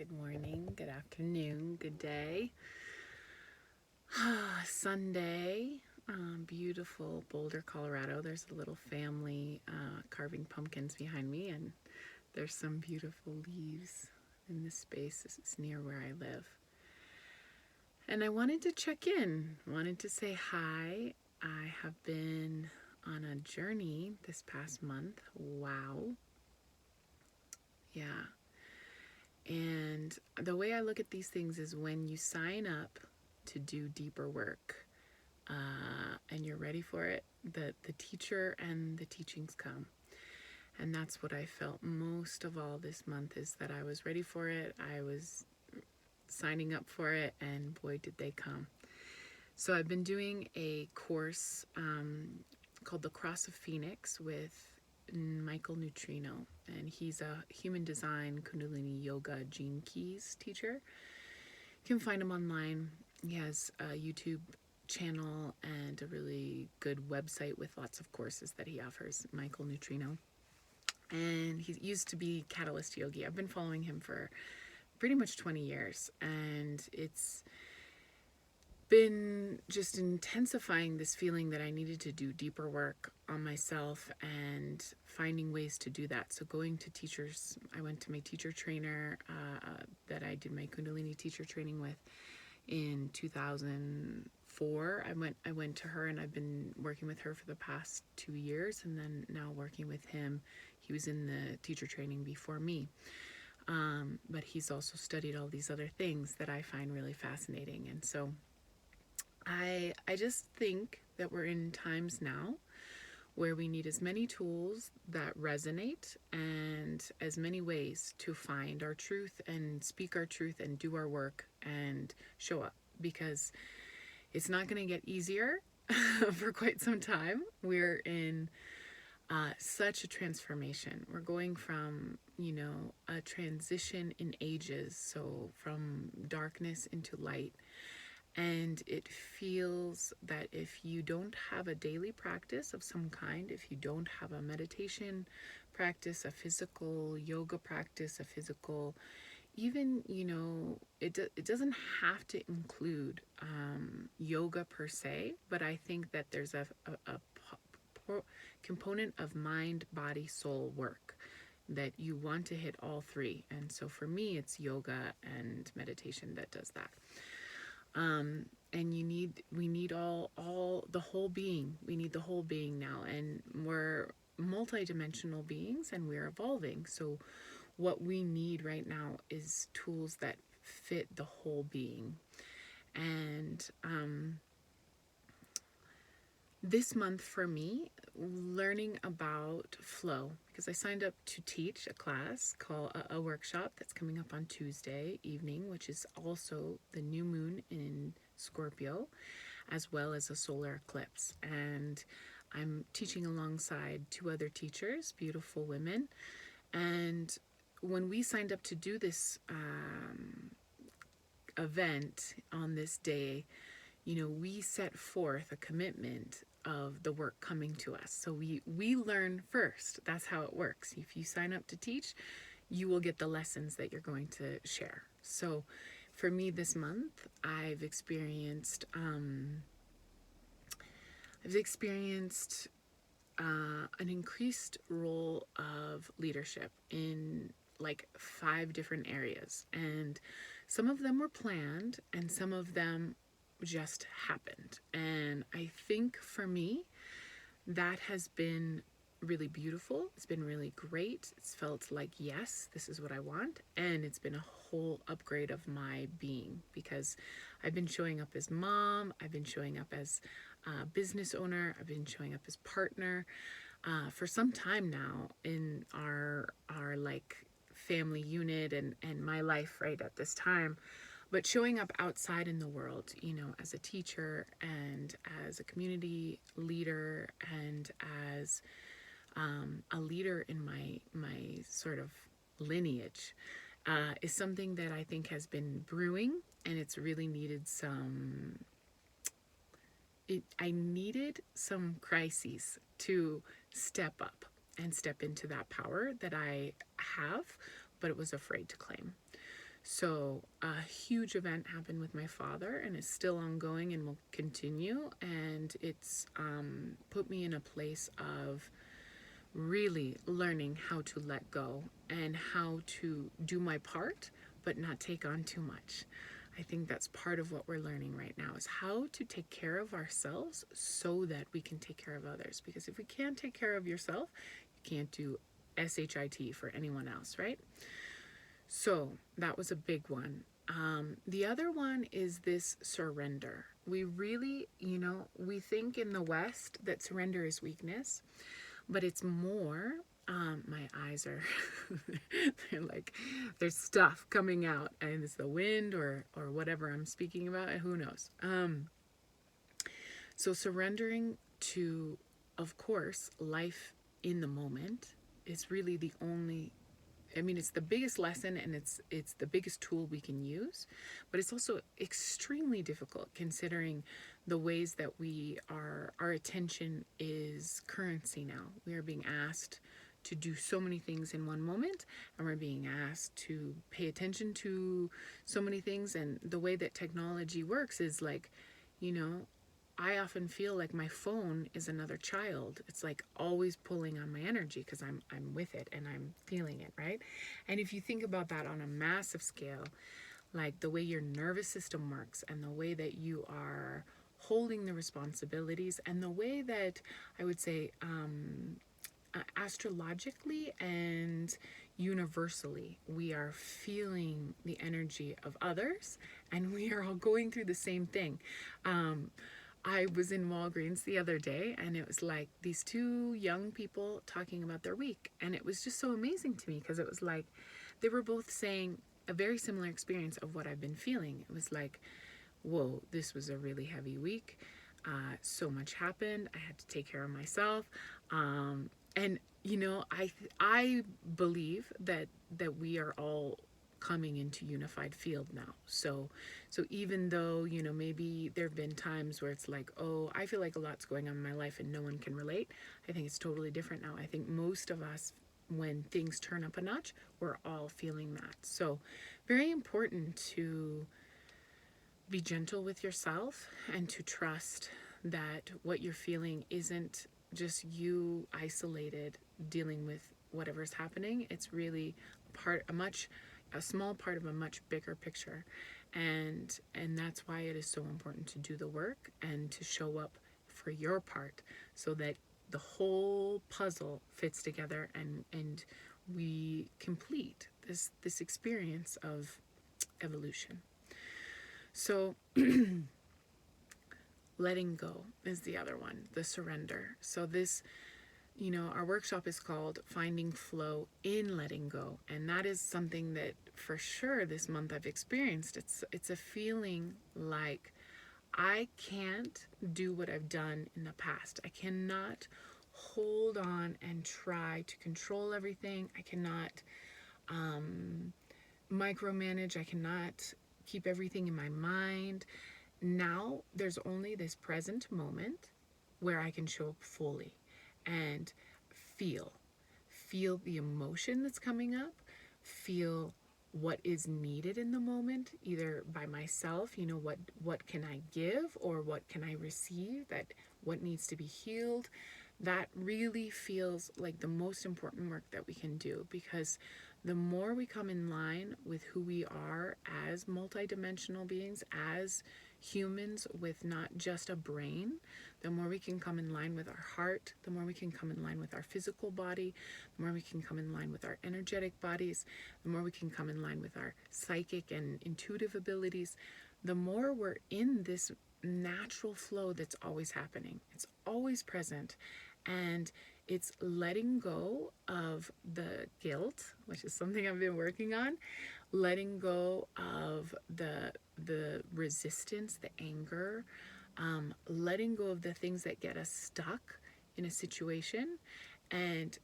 good morning, good afternoon, good day. Sunday, beautiful Boulder, Colorado. There's a little family carving pumpkins behind me, and there's some beautiful leaves in this space. This is near where I live. And I wanted to check in, wanted to say hi. I have been on a journey this past month. Wow. Yeah. And the way I look at these things is when you sign up to do deeper work and you're ready for it, the teacher and the teachings come. And that's what I felt most of all this month, is that I was ready for it. I was signing up for it, and boy, did they come. So I've been doing a course called The Cross of Phoenix with Michael Neutrino, and he's a human design kundalini yoga gene keys teacher. You can find him online. He has a YouTube channel and a really good website with lots of courses that he offers, Michael Neutrino. And he used to be Catalyst Yogi. I've been following him for pretty much 20 years, and it's been just intensifying this feeling that I needed to do deeper work on myself and finding ways to do that. So going to teachers, I went to my teacher trainer that I did my Kundalini teacher training with in 2004. I went to her, and I've been working with her for the past 2 years, and then now working with him. He was in the teacher training before me. But he's also studied all these other things that I find really fascinating. And so I just think that we're in times now where we need as many tools that resonate and as many ways to find our truth and speak our truth and do our work and show up, because it's not going to get easier for quite some time. We're in such a transformation. We're going from, a transition in ages, so from darkness into light. And it feels that if you don't have a daily practice of some kind, if you don't have a meditation practice, a physical yoga practice, a physical, even, it doesn't have to include yoga per se, but I think that there's a component of mind, body, soul work that you want to hit all three. And so for me, it's yoga and meditation that does that. And we need all the whole being. We need the whole being now, and we're multidimensional beings, and we're evolving. So what we need right now is tools that fit the whole being. And this month for me, learning about flow, because I signed up to teach a class called a workshop that's coming up on Tuesday evening, which is also the new moon in Scorpio, as well as a solar eclipse. And I'm teaching alongside 2 other teachers, beautiful women. And when we signed up to do this event on this day, we set forth a commitment of the work coming to us. So we learn first. That's how it works. If you sign up to teach, you will get the lessons that you're going to share. So for me this month, I've experienced an increased role of leadership in like 5 different areas. And some of them were planned, and some of them just happened. And I think for me, that has been really beautiful. It's been really great. It's felt like, yes, this is what I want. And it's been a whole upgrade of my being, because I've been showing up as mom. I've been showing up as a business owner. I've been showing up as partner for some time now in our like family unit and my life right at this time. But showing up outside in the world, as a teacher and as a community leader and as a leader in my sort of lineage is something that I think has been brewing, and it's really needed I needed some crises to step up and step into that power that I have, but it was afraid to claim. So a huge event happened with my father, and is still ongoing and will continue. And it's put me in a place of really learning how to let go and how to do my part, but not take on too much. I think that's part of what we're learning right now, is how to take care of ourselves so that we can take care of others. Because if we can't take care of yourself, you can't do SHIT for anyone else, right? So that was a big one. The other one is this surrender. We really, we think in the West that surrender is weakness, but it's more. My eyes are, they're like, there's stuff coming out, and it's the wind or whatever I'm speaking about, and who knows. So surrendering to, of course, life in the moment is really the only, it's the biggest lesson, and it's the biggest tool we can use, but it's also extremely difficult considering the ways that our attention is currency now. We are being asked to do so many things in one moment, and we're being asked to pay attention to so many things. And the way that technology works is like, I often feel like my phone is another child. It's like always pulling on my energy because I'm with it and I'm feeling it, right? And if you think about that on a massive scale, like the way your nervous system works and the way that you are holding the responsibilities and the way that I would say astrologically and universally we are feeling the energy of others, and we are all going through the same thing. I was in Walgreens the other day, and it was like these two young people talking about their week. And it was just so amazing to me because it was like they were both saying a very similar experience of what I've been feeling. It was like, whoa, this was a really heavy week. So much happened. I had to take care of myself. And, I believe that we are all coming into unified field now. So even though, maybe there have been times where it's like, oh, I feel like a lot's going on in my life and no one can relate. I think it's totally different now. I think most of us, when things turn up a notch, we're all feeling that. So very important to be gentle with yourself and to trust that what you're feeling isn't just you isolated dealing with whatever's happening. It's really a small part of a much bigger picture, and that's why it is so important to do the work and to show up for your part so that the whole puzzle fits together and we complete this experience of evolution. So letting go is the other one, the surrender. So this, our workshop is called Finding Flow in Letting Go. And that is something that for sure this month I've experienced. It's a feeling like I can't do what I've done in the past. I cannot hold on and try to control everything. I cannot micromanage. I cannot keep everything in my mind. Now there's only this present moment where I can show up fully and feel the emotion that's coming up, feel what is needed in the moment, either by myself, what can I give or what can I receive, that what needs to be healed. That really feels like the most important work that we can do, because the more we come in line with who we are as multidimensional beings, as humans with not just a brain, the more we can come in line with our heart, the more we can come in line with our physical body, the more we can come in line with our energetic bodies, the more we can come in line with our psychic and intuitive abilities, the more we're in this natural flow that's always happening. It's always present. And it's letting go of the guilt, which is something I've been working on, letting go of the resistance, the anger, letting go of the things that get us stuck in a situation. And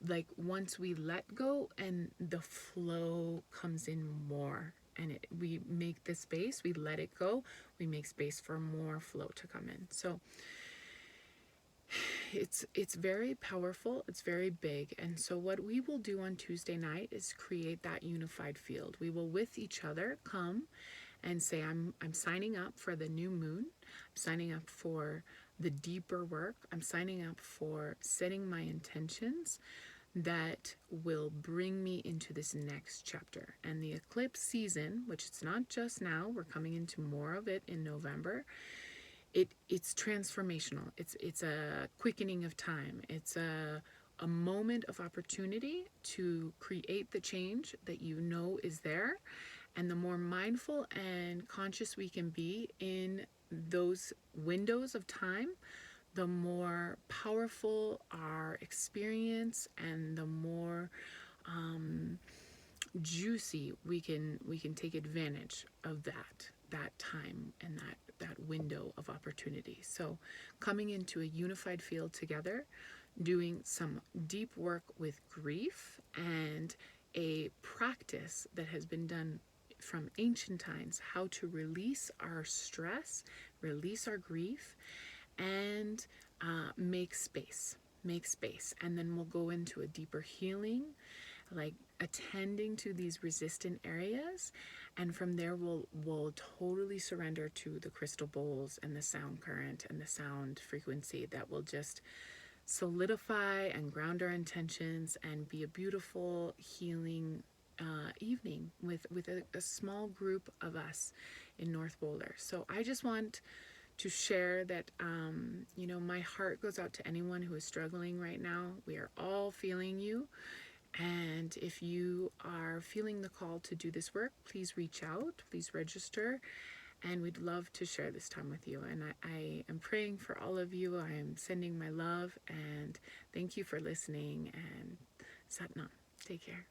like once we let go and the flow comes in more, and we make the space, we let it go, we make space for more flow to come in. So it's very powerful, it's very big. And so what we will do on Tuesday night is create that unified field. We will with each other come and say, I'm signing up for the new moon. I'm signing up for the deeper work. I'm signing up for setting my intentions that will bring me into this next chapter. And the eclipse season, which it's not just now, we're coming into more of it in November. It's transformational. It's a quickening of time. It's a moment of opportunity to create the change that you know is there. And the more mindful and conscious we can be in those windows of time, the more powerful our experience and the more juicy we can take advantage of that time and that window of opportunity. So coming into a unified field together, doing some deep work with grief, and a practice that has been done from ancient times, how to release our stress, release our grief, and make space. And then we'll go into a deeper healing, like attending to these resistant areas. And from there, we'll totally surrender to the crystal bowls and the sound current and the sound frequency that will just solidify and ground our intentions and be a beautiful healing evening with a small group of us in North Boulder. So I just want to share that, my heart goes out to anyone who is struggling right now. We are all feeling you. And if you are feeling the call to do this work, please reach out, please register, and we'd love to share this time with you. And I am praying for all of you. I am sending my love, and thank you for listening, and Satnam. Take care.